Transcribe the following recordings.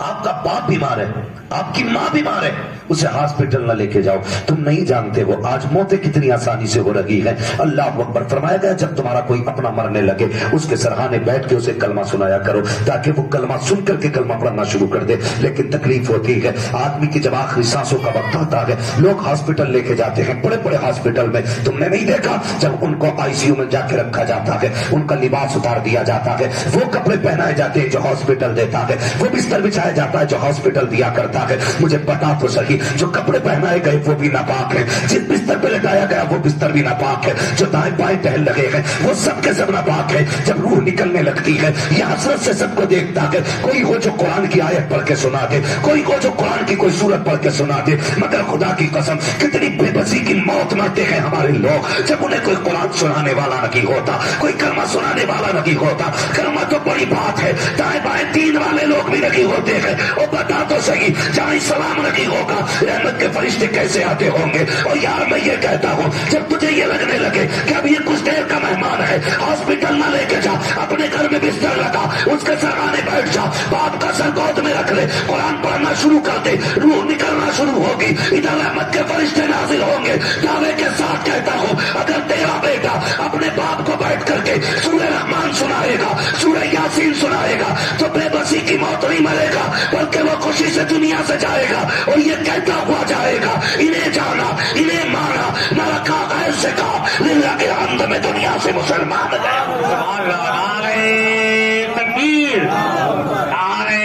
آپ کا باپ بیمار ہے، آپ کی ماں بیمار ہے، اسے ہاسپٹل نہ لے کے جاؤ. تم نہیں جانتے وہ آج موتیں کتنی آسانی سے ہو رہی ہے. اللہ اکبر. فرمایا گیا جب تمہارا کوئی اپنا مرنے لگے اس کے سرحانے بیٹھ کے اسے کلمہ سنایا کرو تاکہ وہ کلمہ سن کر کے کلمہ پڑھنا شروع کر دے. لیکن تکلیف ہوتی ہے آدمی کی جب آخری سانسوں کا وقت آتا ہے لوگ ہاسپٹل لے کے جاتے ہیں، بڑے بڑے ہاسپٹل میں. تم نے نہیں دیکھا جب ان کو آئی سی یو میں جا کے رکھا جاتا ہے، ان کا لباس اتار دیا جاتا ہے، وہ کپڑے پہنائے جاتے ہیں جو ہاسپٹل دیتا ہے، وہ بستر بچھایا جاتا ہے جو ہاسپٹل دیا کرتا ہے. مجھے بتا تو صحیح، جو کپڑے پہنائے گئے وہ بھی ناپاک ہیں، جس بستر پہ لٹایا گیا وہ بستر بھی ناپاک ہے، جو دائیں بائیں ٹہل لگے ہیں وہ سب کے سب ناپاک ہے. جب روح نکلنے لگتی ہے یہ حسرت سے سب کو دیکھتا ہے. کوئی ہو جو قرآن کی آیت پڑھ کے سنا دے، کوئی ہو جو قرآن کی کوئی سورت پڑھ کے سنا دے، مگر خدا کی قسم کتنی بے بسی کی موت مرتے ہیں ہمارے لوگ جب انہیں کوئی قرآن سنانے والا نہیں ہوتا، کوئی کلمہ سنانے والا نہیں ہوتا. کلمہ تو بڑی بات ہے، دائیں بائیں دین والے لوگ بھی نہیں ہوتے ہیں. اور بتا تو صحیح جہاں سلام نہیں ہوگا رحمت کے فرشتے کیسے آتے ہوں گے؟ اور یار میں یہ کہتا ہوں جب تجھے یہ لگنے لگے کہ اب یہ کچھ دیر کا مہمان ہے، ہاسپٹل نہ لے کے جا، اپنے گھر میں بستر لگا، اس کے سرحانے بیٹھ جا، باپ کا سر گود میں رکھ لے، قرآن پڑھنا شروع کر دے، روح نکلنا شروع ہوگی، ادھر رحمت کے فرشتے نازل ہوں گے. دعوے کے ساتھ کہتا ہوں اگر تیرا بیٹا اپنے باپ کو بیٹھ کر کے سورہ رحمان سنائے گا، سورہ یاسین سنائے گا تو بے بسی کی موت نہیں مرے گا بلکہ وہ خوشی سے دنیا سے جائے گا اور یہ کہتا ہوا جائے گا انہیں جانا، انہیں مانا، نہ رکھا ایسے کا للہ کے حمد میں دنیا سے مسلمان گئے. تکبیر، نعرہ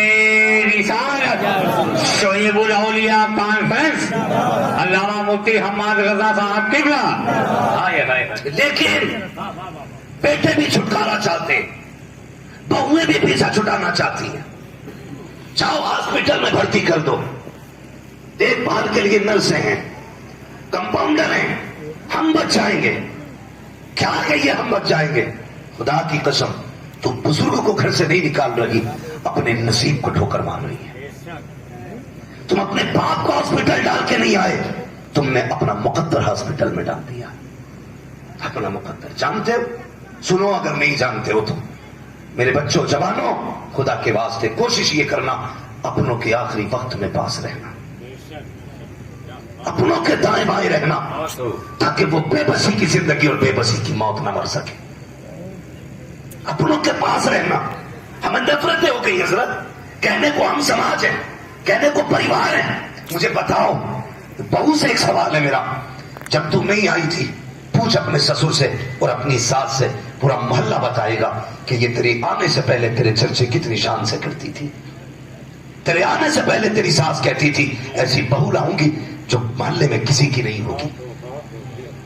رسالت. شعیب الاولیاء کانفرنس، علامہ مفتی حماد رضا صاحب قبلہ. لیکن بیٹے بھی چھٹکارا چاہتے، بہویں بھی پیچھا چھٹانا چاہتی ہیں. جاؤ ہاسپٹل میں بھرتی کر دو، دیکھ بھال کے لیے نرسیں ہیں، کمپاؤنڈر ہیں، ہم بچ جائیں گے. کیا کہ یہ ہم بچ جائیں گے؟ خدا کی قسم تو بزرگ کو گھر سے نہیں نکال رہی، اپنے نصیب کو ٹھوکر مار رہی ہے. تم اپنے باپ کو ہاسپٹل ڈال کے نہیں آئے، تم نے اپنا مقدر ہاسپٹل میں ڈال دیا. اپنا مقدر جانتے ہو؟ سنو اگر نہیں جانتے ہو تو میرے بچوں جوانوں، خدا کے واسطے کوشش یہ کرنا اپنوں کے آخری وقت میں پاس رہنا، اپنوں کے دائیں بائیں رہنا تاکہ وہ بے بسی کی زندگی اور بے بسی کی موت نہ مر سکے. اپنوں کے پاس رہنا. ہمیں نفرتیں ہو گئی حضرت، کہنے کو ہم سماج ہیں، کہنے کو پریوار ہیں. مجھے بتاؤ، بہو سے ایک سوال ہے میرا، جب تم نہیں آئی تھی پوچھ اپنے سسر سے اور اپنی ساس سے، پورا محلہ بتائے گا کہ یہ تیرے آنے سے پہلے تیرے چرچے کتنی شان سے کرتی تھی. تیرے آنے سے پہلے تیری ساس کہتی تھی ایسی بہو لاؤں گی جو محلے میں کسی کی نہیں ہوگی.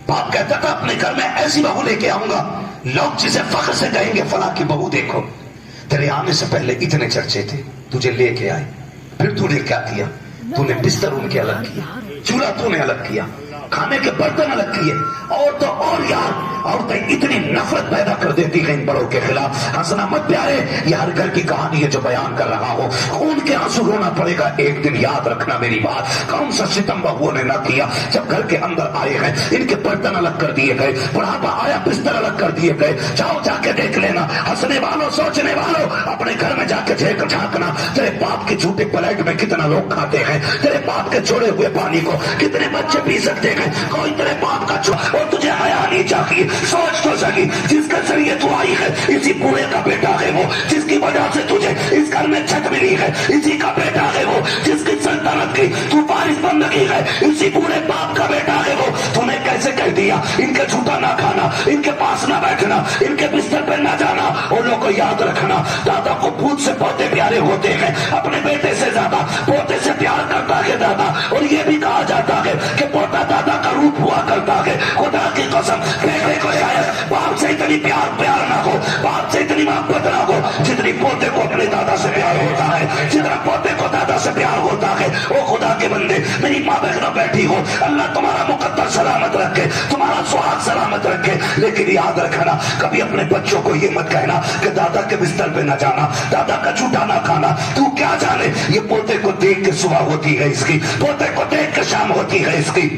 باپ کہتا تھا اپنے گھر میں ایسی بہو لے کے آؤں گا لوگ جسے فخر سے کہیں گے فلاں کی بہو دیکھو. تیرے آنے سے پہلے اتنے چرچے تھے، تجھے لے کے آئے، پھر تو نے کیا کیا؟ تو نے بستر ان کے الگ کیا، چولہا تو نے الگ کیا، کھانے کے برتن الگ کیے. اور تو اور یار عورتیں اتنی نفرت پیدا کر دیتی ہیں ان بڑوں کے خلاف. ہنسنا مت پیارے، یہ ہر گھر کی کہانی ہے جو بیان کر رہا ہوں. خون کے آنسو رونا پڑے گا ایک دن، یاد رکھنا میری بات. کون سا ستم بہوؤں نے نہ کیا جب گھر کے اندر آئے ہیں، ان کے برتن الگ کر دیے گئے، بڑھاپا آیا بستر الگ کر دیے گئے. جاؤ جا کے دیکھ لینا، ہنسنے والوں سوچنے والوں اپنے گھر میں جا کے جھانکنا. تیرے باپ کے جھوٹے پلیٹ میں کتنا لوگ کھاتے ہیں، تیرے باپ کے چھوڑے ہوئے پانی کو کتنے بچے پی سکتے ہیں. کوئی تیرے باپ کا اور تجھے حیا نہیں چاہیے. سوچ تو صحیح، جس کے ذریعے تو آئی ہے اسی بوڑھے کا بیٹا ہے وہ، جس کی وجہ سے تجھے اس گھر میں چھت ملی ہے اسی کا بیٹا ہے وہ، جس کی سلطنت کی تو وارث بندگی ہے اسی بوڑھے باپ کا بیٹا ہے وہ. تو نے کیسے کہہ دیا ان کے جھوٹا نہ کھانا، ان کے پاس نہ بیٹھنا، ان کے بستر پہ نہ جانا. اور لوگوں کو یاد رکھنا دادا کو پوت سے پوتے پیارے ہوتے ہیں، اپنے بیٹے سے زیادہ پوتے سے پیار کرتا ہے دادا. اور یہ بھی کہا جاتا ہے کہ پوتا دادا کا روپ ہوا کرتا ہے. خدا کی قسم بیٹے کو شاید باپ سے اتنی پیار نہ ہو، باپ سے اتنی محبت نہ ہو جتنی پوتے کو اپنے دادا سے پیار ہوتا ہے، جتنا پوتے کو دادا سے پیار ہوتا ہے. او خدا کے بندے، میری ماں بہنوں بیٹھی ہو، اللہ تمہارا مقدر سلامت رکھے، تمہارا سہاگ سلامت رکھے. لیکن یاد رکھنا کبھی اپنے بچوں کو یہ مت کہنا کہ دادا کے بستر پہ نہ جانا، دادا کا جھوٹا نہ کھانا. تو کیا جانے یہ پوتے کو دیکھ کے صبح ہوتی ہے اس کی، پوتے کو دیکھ کے شام ہوتی ہے اس کی.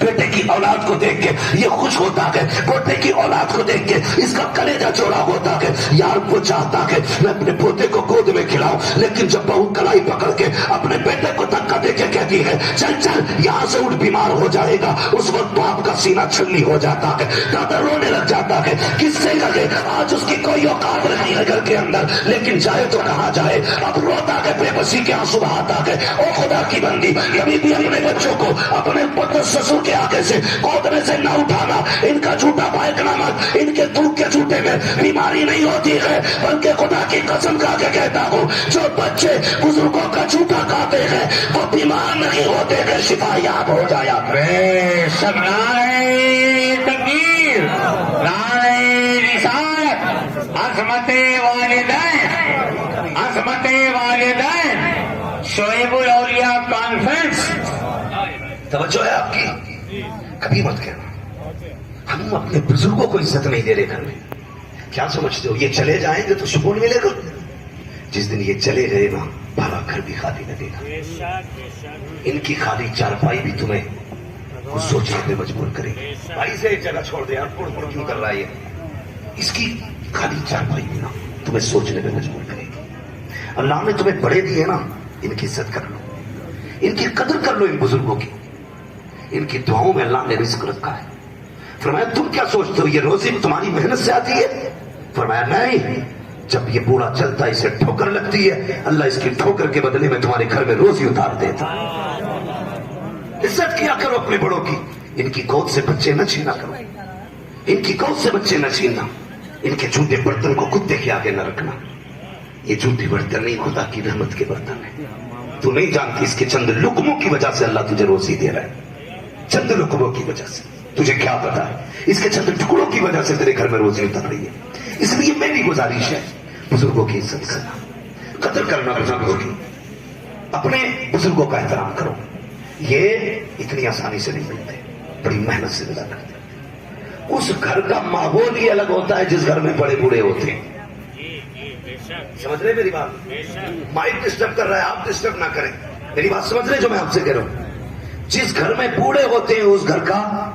بیٹے کی اولاد کو دیکھ کے یہ خوش ہوتا ہے, پوتے کی اولاد کو دیکھ کے اس کا کلیجہ چوڑا ہوتا ہے. یار وہ چاہتا ہے میں اپنے پوتے کو گود میں کھلاؤں, لیکن جب بہو کلائی پکڑ کے اپنے بیٹے کو دھکا دے کے کہتی ہے چل چل یہاں سے اٹھ بیمار ہو جائے گا, اس وقت باپ کا سینہ چھلنی ہو جاتا ہے, دادا رونے لگ جاتا ہے. کس سے لگے آج اس کی کوئی اوقات نہیں ہے گھر کے اندر, لیکن جائے تو کہاں جائے. اب روتا ہے, بے بسی کے آنسو بہاتا ہے. او خدا کی بندی, کبھی بھی اپنے بچوں کو اپنے پتر سسر کے آگے سے گودنے سے نہ اٹھانا. ان کا جھوٹا پائخانہ مت, ان کے دودھ کے جھوٹے میں بیماری نہیں ہوتی ہے, بلکہ خدا کی قسم کھا کے کہتا ہوں جو بچے بزرگوں کا جھوٹا کھاتے ہیں وہ بیمار نہیں ہوتے ہیں, شفا یاب ہو جایا. تکبیر, نعرہ رسالت, عظمت والدین, عظمت والدین, شعیب الاولیاء کانفرنس. توجہ ہے آپ کی, کبھی مت کہنا ہم اپنے بزرگوں کو عزت نہیں دے رہے گھر میں. کیا سمجھتے ہو یہ چلے جائیں گے تو سکون ملے گا؟ جس دن یہ چلے گئے نا بھرا گھر بھی خالی نہ دینا. ان کی خالی چارپائی بھی تمہیں کچھ سوچنے پہ مجبور کرے گی. بھائی سے ایک جگہ چھوڑ دے یار, پڑ پڑ کیوں کر رہا ہے, اس کی خالی چارپائی بھی نا تمہیں سوچنے پہ مجبور کرے گی. اللہ نے تمہیں بڑے دیے نا, ان کی عزت کر لو, ان کی قدر کر لو. ان بزرگوں کی, ان کی دعاؤں میں اللہ نے رزق رکھا ہے. فرمایا تم کیا سوچتے ہو یہ روزی تمہاری محنت سے آتی ہے؟ فرمایا نہیں, جب یہ بوڑھا چلتا ہے اسے ٹھوکر لگتی ہے, اللہ اس کی ٹھوکر کے بدلے میں تمہارے گھر میں روزی اتار دیتا ہے. عزت کیا کرو اپنے بڑوں کی. ان کی گود سے بچے نہ چھینا کرو, ان کی گود سے بچے نہ چھیننا. ان کے جھوٹے برتن کو کتے کے آگے نہ رکھنا. یہ جھوٹے برتن نہیں, خدا کی رحمت کے برتن ہیں. تو نہیں جانتی اس کے چند لقموں کی وجہ سے اللہ تجھے روزی دے رہا ہے. چند لقموں کی وجہ سے, تجھے کیا پتا ہے اس کے چند ٹکڑوں کی وجہ سے تیرے گھر میں روزی اتر رہی ہے. اس لیے میری گزارش ہے بزرگوں کی عزت کرنا, قدر کرنا بزرگوں کی, اپنے بزرگوں کا احترام کرو. یہ اتنی آسانی سے نہیں ملتے, بڑی محنت سے ملا کرتے. اس گھر کا ماحول ہی الگ ہوتا ہے جس گھر میں بڑے بوڑھے ہوتے ہیں. سمجھ رہے میری بات؟ مائک ڈسٹرب کر رہا ہے, آپ ڈسٹرب نہ کریں. میری بات سمجھ رہے جو میں آپ سے کہہ رہا ہوں؟ جس گھر میں بوڑھے ہوتے ہیں اس گھر کا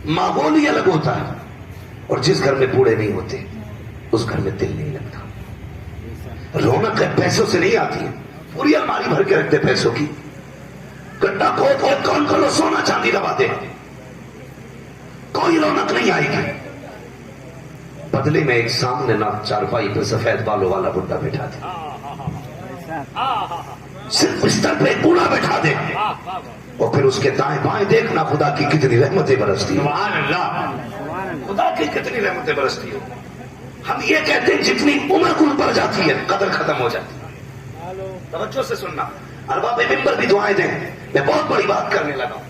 ماحول ہی الگ ہوتا ہے, اور جس گھر میں بوڑھے نہیں ہوتے اس گھر میں دل نہیں لگتا. رونق پیسوں سے نہیں آتی ہے, پوری الماری بھر کے رکھتے پیسوں کی, گڈھا کھود کھود کون کو سونا چاندی دبا دے, کوئی رونق نہیں آئے گی. بدلے میں ایک سامنے نہ چارپائی پہ سفید بالوں والا بڈھا بیٹھا دے, صرف بستر پہ بوڑھا بیٹھا دے, اور پھر اس کے دائیں بائیں دیکھنا خدا کی کتنی رحمتیں برستی ہو. سبحان اللہ, خدا کی کتنی رحمتیں برستی ہو. ہم یہ کہتے ہیں جتنی عمر کل بڑھ جاتی ہے قدر ختم ہو جاتی ہے. توجہ سے سننا, ارباب منبر بھی دعائیں دیں. میں بہت بڑی بات کرنے لگا ہوں.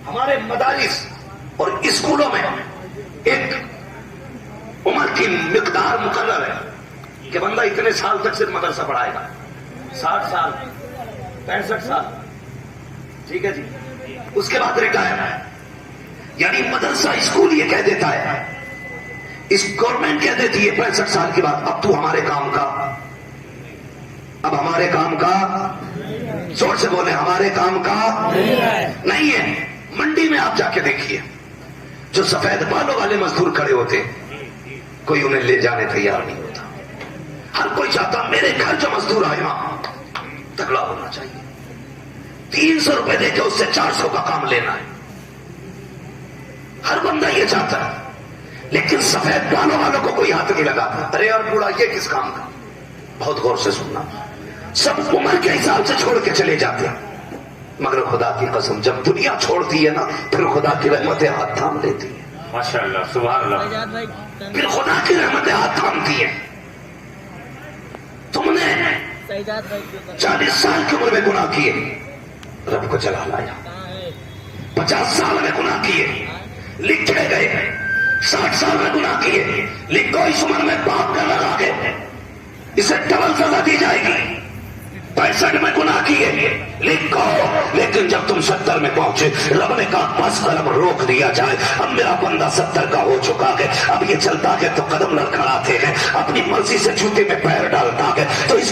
ہمارے مدارس اور اسکولوں میں ایک عمر کی مقدار مقرر ہے کہ بندہ اتنے سال تک صرف مدرسہ پڑھائے گا, 60 سال 65 سال, ٹھیک ہے جی, اس کے بعد ریٹائر. یعنی مدرسہ اسکول یہ کہہ دیتا ہے, اس گورنمنٹ کہہ دیتی ہے 65 سال کے بعد اب تو ہمارے کام کا, اب ہمارے کام کا, زور سے بولے ہمارے کام کا نہیں ہے. منڈی میں آپ جا کے دیکھیے جو سفید بالوں والے مزدور کھڑے ہوتے, کوئی انہیں لے جانے تیار نہیں ہوتا. ہر کوئی چاہتا میرے گھر جو مزدور آئے وہاں تگڑا ہونا چاہیے, 300 روپے دے کے اس سے 400 کا کام لینا ہے. ہر بندہ یہ چاہتا ہے, لیکن سفید بالوں والوں کو کوئی ہاتھ نہیں لگاتا. ارے اور بوڑھا یہ کس کام کا؟ بہت غور سے سننا, سب عمر کے حساب سے چھوڑ کے چلے جاتے ہیں, مگر خدا کی قسم جب دنیا چھوڑتی ہے نا پھر خدا کی رحمتیں ہاتھ تھام لیتی ہیں. ماشاءاللہ, سبحان اللہ. پھر خدا کی رحمتیں ہاتھ تھامتی ہیں. تم نے 40 سال کی عمر میں گناہ کیے, رب کو جلا لایا. 50 سال میں گناہ کیے, لکھے گئے. 60 سال میں گناہ کیے, لکھو اس عمر میں باپ کا لگا گئے, اسے ڈبل سزا دی جائے گی. 65 میں گناہ کیے, لکھو. لیکن جب تم 70 میں پہنچے رب نے کہا بس قلم روک دیا جائے, اب میرا بندہ 70 کا ہو چکا ہے, اب یہ چلتا ہے تو قدم لڑکھڑاتے ہیں, اپنی مرضی سے جوتے میں پیر ڈالتا ہے, تو اس